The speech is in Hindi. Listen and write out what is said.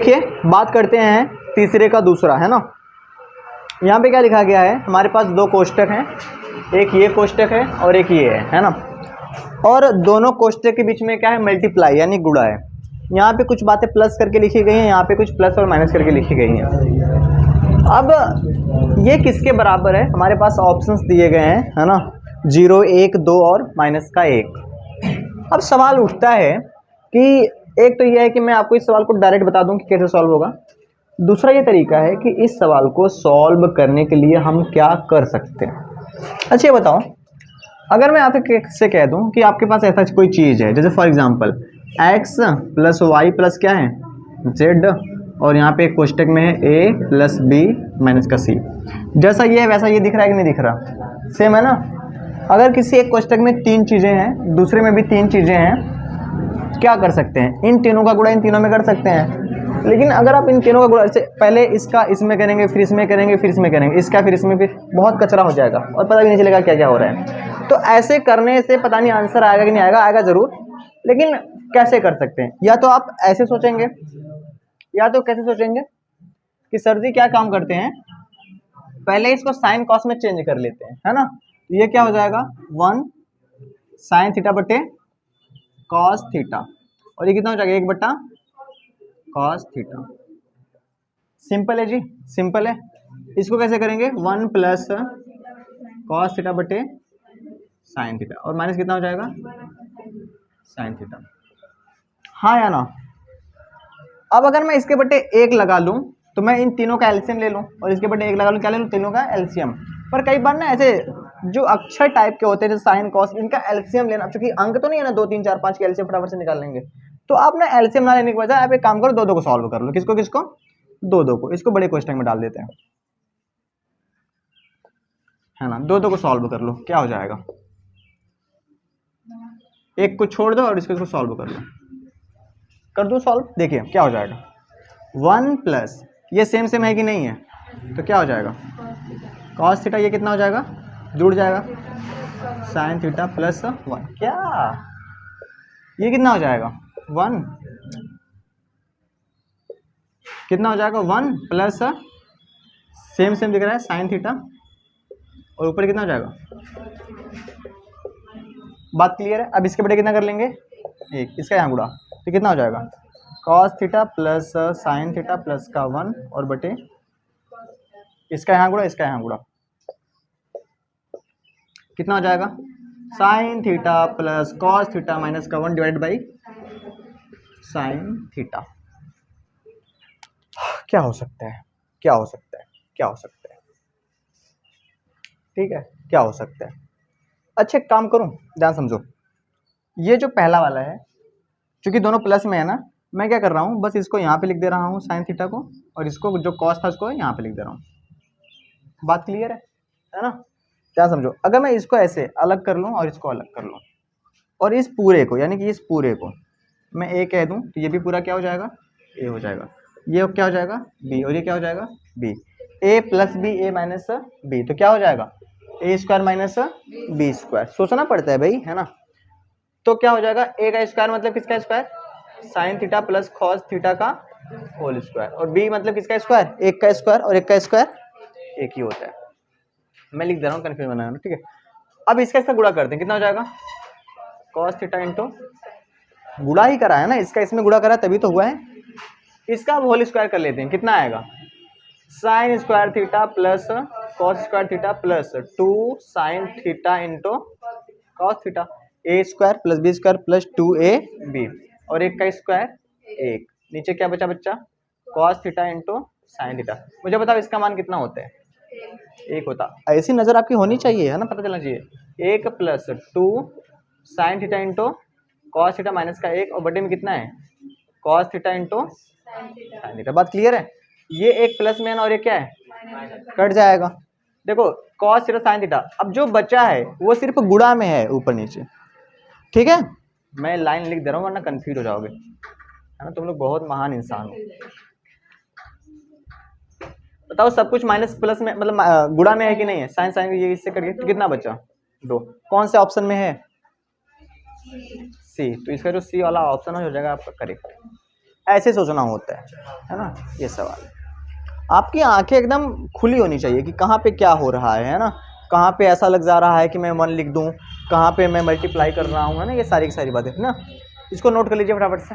देखिए बात करते हैं तीसरे का दूसरा, है ना। यहाँ पे क्या लिखा गया है, हमारे पास दो कोष्टक हैं, एक ये कोष्टक है और एक ये है ना। और दोनों कोष्टक के बीच में क्या है, मल्टीप्लाई यानी गुणा है। यहाँ पे कुछ बातें प्लस करके लिखी गई हैं, यहाँ पे कुछ प्लस और माइनस करके लिखी गई हैं। अब ये किसके बराबर है, हमारे पास ऑप्शंस दिए गए हैं, है ना, 0, 1, 2 और -1। अब सवाल उठता है कि एक तो ये है कि मैं आपको इस सवाल को डायरेक्ट बता दूं कि कैसे सॉल्व होगा। दूसरा ये तरीका है कि इस सवाल को सॉल्व करने के लिए हम क्या कर सकते हैं। अच्छा ये बताओ, अगर मैं आपसे कह दूं कि आपके पास ऐसा कोई चीज़ है, जैसे फॉर एग्जांपल x + y + क्या है z, और यहाँ पे एक कोष्टक में है a + b - c। जैसा ये है वैसा ये दिख रहा है कि नहीं दिख रहा, सेम है ना। अगर किसी एक कोष्टक में 3 चीज़ें हैं, दूसरे में भी 3 चीज़ें हैं, क्या कर सकते हैं, इन तीनों का गुणा इन तीनों में कर सकते हैं। लेकिन अगर आप इन तीनों का गुणा से पहले इसका इसमें करेंगे, फिर इसमें करेंगे, फिर इसमें करेंगे, इसका फिर इसमें, फिर बहुत कचरा हो जाएगा और पता भी नहीं चलेगा क्या क्या हो रहा है। तो ऐसे करने से पता नहीं आंसर आएगा कि नहीं आएगा, आएगा जरूर, लेकिन कैसे कर सकते हैं। या तो आप ऐसे सोचेंगे, या तो कैसे सोचेंगे कि सर जी क्या काम करते हैं, पहले इसको साइन कॉस में चेंज कर लेते हैं, है ना। ये क्या हो जाएगा, 1 sin θ / cos θ, और ये कितना हो जाएगा, 1 / cos θ। सिंपल है जी, सिंपल है। इसको कैसे करेंगे, 1 + cos θ / sin θ, और माइनस कितना हो जाएगा, sin θ। हाँ या ना। अब अगर मैं इसके बटे 1 लगा लूं तो मैं इन तीनों का एलसीएम ले लूं, और इसके बटे 1 लगा लूं, क्या ले लूं, तीनों का एलसीएम। पर कई बार ना ऐसे जो अक्षर टाइप के होते हैं, जैसे साइन कॉस, इनका एलसीएम लेना, क्योंकि अंक तो नहीं है ना 2, 3, 4, 5 के एलसीएम फटाफट से निकाल लेंगे। तो आप ना एलसीएम ना लेने के बजाय आप एक काम करो, 2 को सॉल्व कर लो। किसको किसको, 2 को। इसको बड़े कोष्टक में डाल देते हैं, है ना। 2 को सॉल्व कर लो, क्या हो जाएगा, एक को छोड़ दो और इसको सॉल्व कर लो। कर दो सॉल्व, देखिए क्या हो जाएगा, 1 + ये सेम सेम है कि नहीं है, तो क्या हो जाएगा, cos θ, ये कितना हो जाएगा, जुड़ जाएगा, sin θ + 1, क्या ये कितना हो जाएगा, 1, कितना हो जाएगा, 1 + सेम सेम दिख रहा है sin θ, और ऊपर कितना हो जाएगा। बात क्लियर है। अब इसके बड़े कितना कर लेंगे, 1, इसका यहाँ गुणा, तो कितना हो जाएगा, cos θ + sin θ + का 1 और बटे इसका यहाँ गुणा, इसका यहाँ गुणा, कितना हो जाएगा, sin θ + cos θ - का 1 / sin θ। क्या हो सकता है, क्या हो सकता है, क्या हो सकता है, ठीक है, क्या हो सकता है। अच्छा काम करूं, ध्यान समझो, ये जो पहला वाला है, क्योंकि दोनों प्लस में है ना, मैं क्या कर रहा हूँ, बस इसको यहाँ पे लिख दे रहा हूँ sin θ को, और इसको जो cos था उसको यहाँ पे लिख दे रहा हूँ। बात क्लियर है ना। क्या समझो, अगर मैं इसको ऐसे अलग कर लूँ और इसको अलग कर लूँ, और इस पूरे को यानी कि इस पूरे को मैं a कह दूँ, तो ये भी पूरा क्या हो जाएगा, a हो जाएगा, ये क्या हो जाएगा, b, और ये क्या हो जाएगा, b। a + b a - b, तो क्या हो जाएगा, a² - b²। सोचना पड़ता है भाई, है ना। तो क्या हो जाएगा, a का स्क्वायर मतलब किसका स्क्वायर, sin θ + cos θ का होल स्क्वायर, और b मतलब किसका स्क्वायर, 1 का स्क्वायर, और 1 का स्क्वायर 1 ही होता है। मैं लिख दे रहा हूँ कन्फ्यूज बनाना, ठीक है। अब इसका गुणा करते हैं, कितना हो जाएगा, cos θ इंटू, गुणा ही करा है ना, इसका इसमें गुणा करा तभी तो हुआ है। इसका होल स्क्वायर कर लेते हैं, कितना आएगा, sin² θ + cos² θ + 2 sin θ into cos θ, a² + b² + 2ab, और 1 का स्क्वायर 1, नीचे क्या बचा बच्चा, cos θ इंटू sin θ। मुझे बताओ इसका मान कितना होता है, 1 होता। ऐसी नजर आपकी होनी चाहिए, है ना, पता चलना चाहिए। 1 + 2 sin θ इंटू cos θ माइनस का 1, और बटे में कितना है, cos θ इंटू sin θ। बात क्लियर है। ये एक प्लस में है और ये क्या है, कट जाएगा। देखो cos θ sin θ, अब जो बचा है वो सिर्फ गुणा में है, ऊपर नीचे, ठीक है। मैं लाइन लिख दे रहा हूँ वरना कंफ्यूज हो जाओगे, है ना, तुम लोग बहुत महान इंसान हो। बताओ सब कुछ माइनस प्लस में मतलब गुणा में है कि नहीं है, साइन साइन ये इससे करके, तो कितना बचा, 2। कौन से ऑप्शन में है, सी, तो इसका जो सी वाला ऑप्शन हो जाएगा आपका करेक्ट। ऐसे सोचना होता है ना। ये सवाल है। आपकी आंखें एकदम खुली होनी चाहिए कि कहाँ पे क्या हो रहा है ना, कहाँ पे ऐसा लग जा रहा है कि मैं 1 लिख दूँ, कहाँ पे मैं मल्टीप्लाई कर रहा हूँ, है ना। ये सारी की सारी बातें है ना। इसको नोट कर लीजिए फटाफट से।